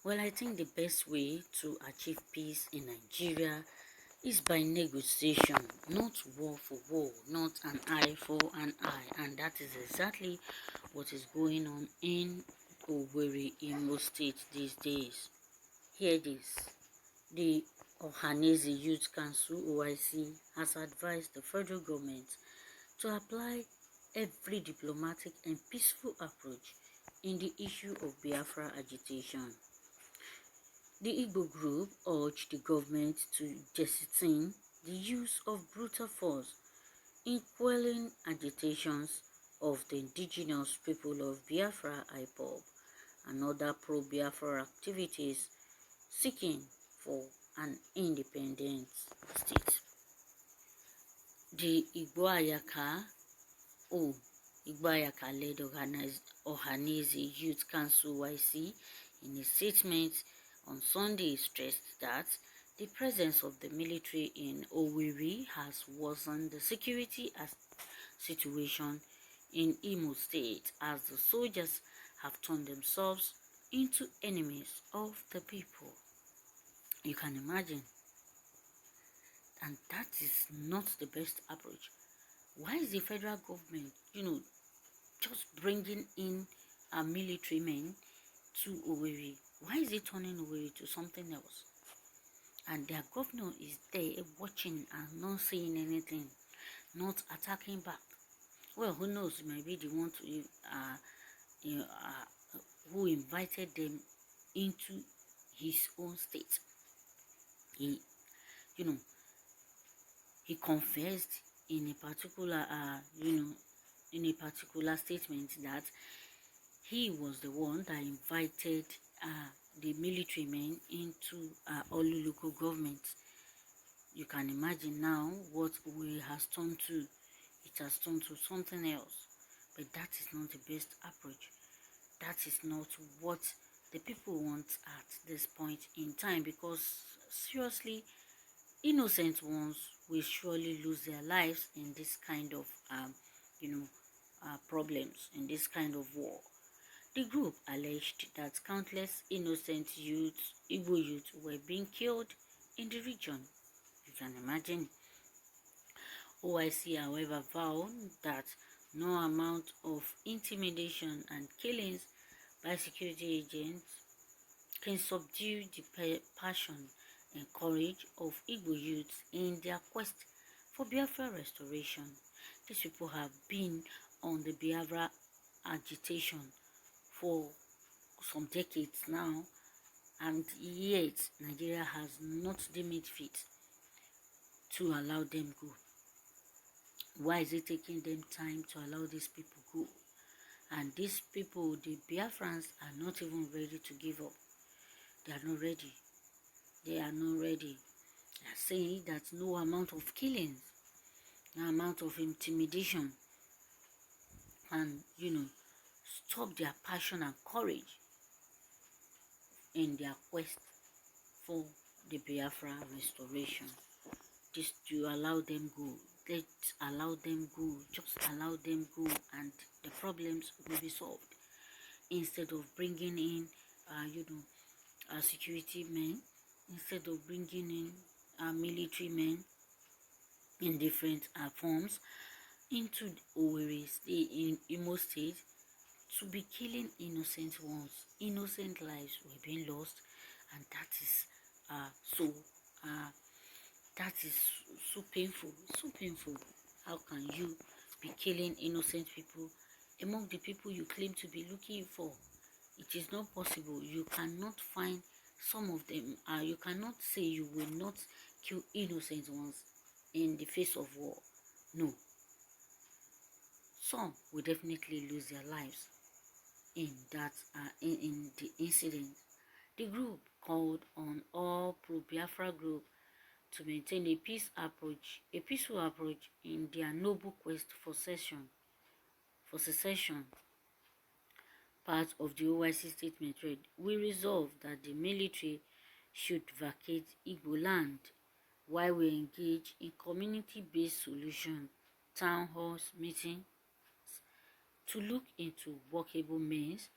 Well, I think the best way to achieve peace in Nigeria is by negotiation, not war for war, not an eye for an eye, and that is exactly what is going on in Owerri, Imo State these days. Hear this. The OHANEAZE Youth Council (OIC) has advised the federal government to apply every diplomatic and peaceful approach in the issue of Biafra agitation. The Igbo group urged the government to jettison the use of brutal force in quelling agitations of the indigenous people of Biafra (IPOB) and other pro-Biafra activities seeking for an independent state. The EAçEFUL led OHANEAZE Youth Council (YC) in a statement on Sunday stressed that the presence of the military in Owerri has worsened the security situation in Imo State, as the soldiers have turned themselves into enemies of the people. You can imagine. And that is not the best approach. Why is the federal government, just bringing in military men to Owerri? Why is it turning Owerri to something else? And their governor is there watching and not saying anything, not attacking back. Well, who knows? Maybe they want to, who invited them into his own state. He confessed in a particular, in a particular statement that he was the one that invited the military men into all local governments. You can imagine now what we has turned to. It has turned to something else. But that is not the best approach. That is not what the people want at this point in time, because seriously, innocent ones will surely lose their lives in this kind of problems, in this kind of war. The group alleged that countless innocent Igbo youths were being killed in the region. You can imagine. OIC, however, vowed that no amount of intimidation and killings by security agents can subdue the passion and courage of Igbo youths in their quest for Biafra restoration. These people have been on the Biafra agitation for some decades now, and yet Nigeria has not deemed it fit to allow them go. Why is it taking them time to allow these people go? And these people, the Biafrans, are not even ready to give up. They are not ready. They are not ready. They are saying that no amount of killings, no amount of intimidation can, stop their passion and courage in their quest for the Biafra restoration. Just to allow them go. Let's allow them go. Just allow them go, and the problems will be solved. Instead of bringing in, security men, instead of bringing in military men in different forms into Owerri State, in Imo State, to be killing innocent ones. Innocent lives were being lost, and that is that is so painful. So painful. How can you be killing innocent people among the people you claim to be looking for? It is not possible. You cannot find some of them. You cannot say you will not kill innocent ones in the face of war. No. Some will definitely lose their lives in that in the incident. The group called on all pro-Biafra group to maintain a peaceful approach in their noble quest for secession. Part of the OIC statement read, "We resolve that the military should vacate Igbo land while we engage in community-based solution town halls meetings to look into workable means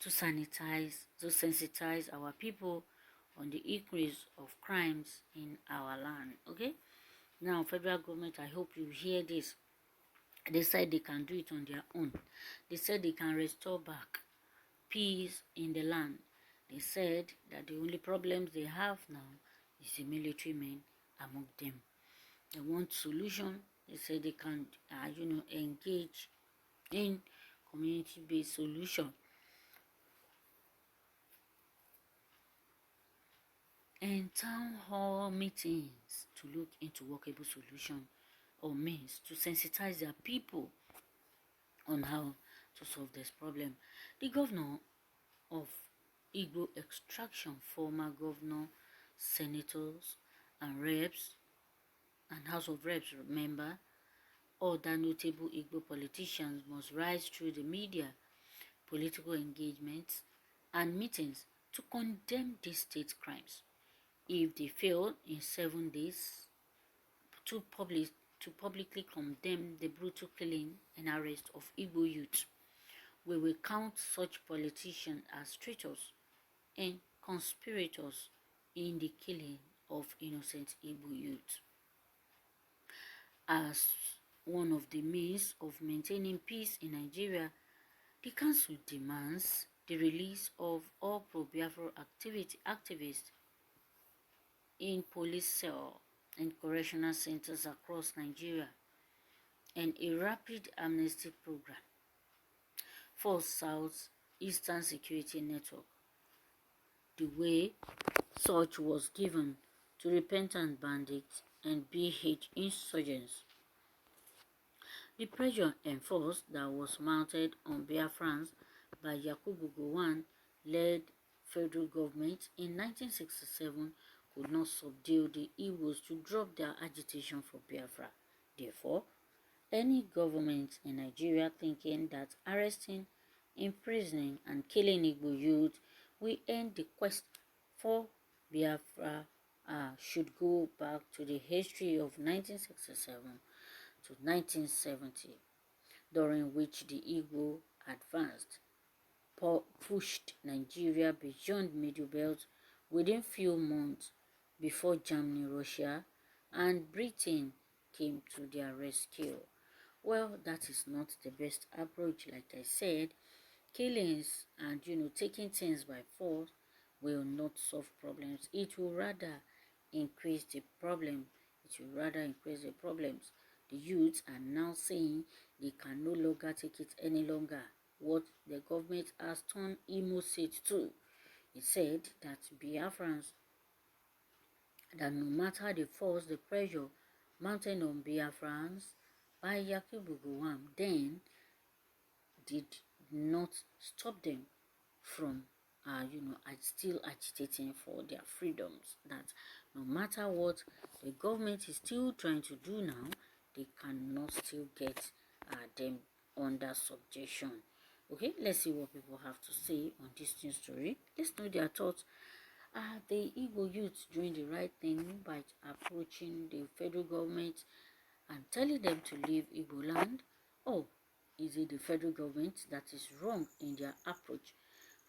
to sensitize our people on the increase of crimes in our land. Okay, now federal government, I hope you hear this. They said they can do it on their own. They said they can restore back peace in the land. They said that the only problems they have now is the military men among them. They want solution. They said they can, engage in community-based solution and town hall meetings to look into workable solution or means to sensitize their people on how to solve this problem. The governor of Igbo extraction, former governor, senators, and reps, and House of Reps member, other notable Igbo politicians must rise through the media, political engagements, and meetings to condemn these state crimes. If they fail in 7 days to publicly condemn the brutal killing and arrest of Igbo youth, we will count such politicians as traitors and conspirators in the killing of innocent Igbo youth. As one of the means of maintaining peace in Nigeria, the council demands the release of all pro-Biafra activists in police cell and correctional centers across Nigeria, and a rapid amnesty program for South-Eastern Security Network, the way such was given to repentant bandits and BH insurgents. The pressure enforced that was mounted on Biafrans by Yakubu Gowon-led federal government in 1967 could not subdue the Igbos to drop their agitation for Biafra. Therefore, any government in Nigeria thinking that arresting, imprisoning, and killing Igbo youth will end the quest for Biafra should go back to the history of 1967 to 1970, during which the Igbo advanced, pushed Nigeria beyond Middle Belt within few months before Germany, Russia, and Britain came to their rescue. Well, that is not the best approach. Like I said, killings and taking things by force will not solve problems. It will rather increase the problem. The youths are now saying they can no longer take it any longer. What the government has turned Imo State to. It said that Biafrans, that no matter the force, the pressure mounted on Biafrans by Yakubu Gowon then did not stop them from still agitating for their freedoms. That no matter what the government is still trying to do now, they cannot still get them under subjection. Okay, let's see what people have to say on this new story. Let's know their thoughts. Are the Igbo youth doing the right thing by approaching the federal government and telling them to leave Igbo land? Or is it the federal government that is wrong in their approach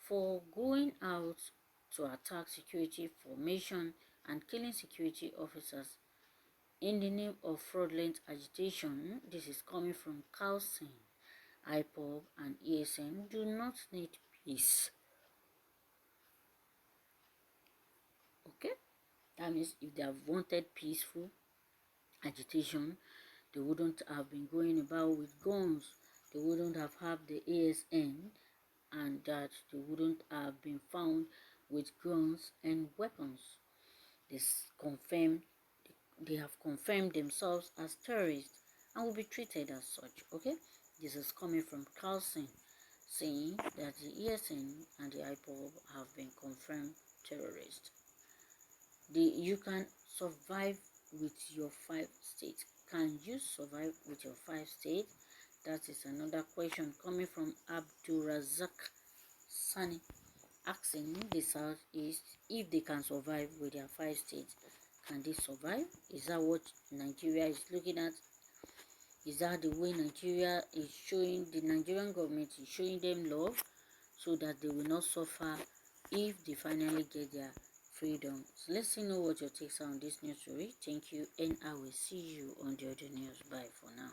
for going out to attack security formation and killing security officers in the name of fraudulent agitation? This is coming from Carlson. IPOB and ESN do not need peace. Okay? That means if they have wanted peaceful agitation, they wouldn't have been going about with guns. They wouldn't have had the ASN, and that they wouldn't have been found with guns and weapons. They have confirmed themselves as terrorists and will be treated as such. Okay, this is coming from Carlson, saying that the ESN and the IPOB have been confirmed terrorists. You can survive with your 5 states. Can you survive with your 5 states? That is another question coming from Abdulrazak Sani, asking the Southeast if they can survive with their 5 states. Can they survive? Is that what Nigeria is looking at? Is that the way Nigeria is showing, the Nigerian government is showing them love so that they will not suffer if they finally get their freedom. So let's know what your takes are on this news story. Thank you, and I will see you on the other news. Bye for now.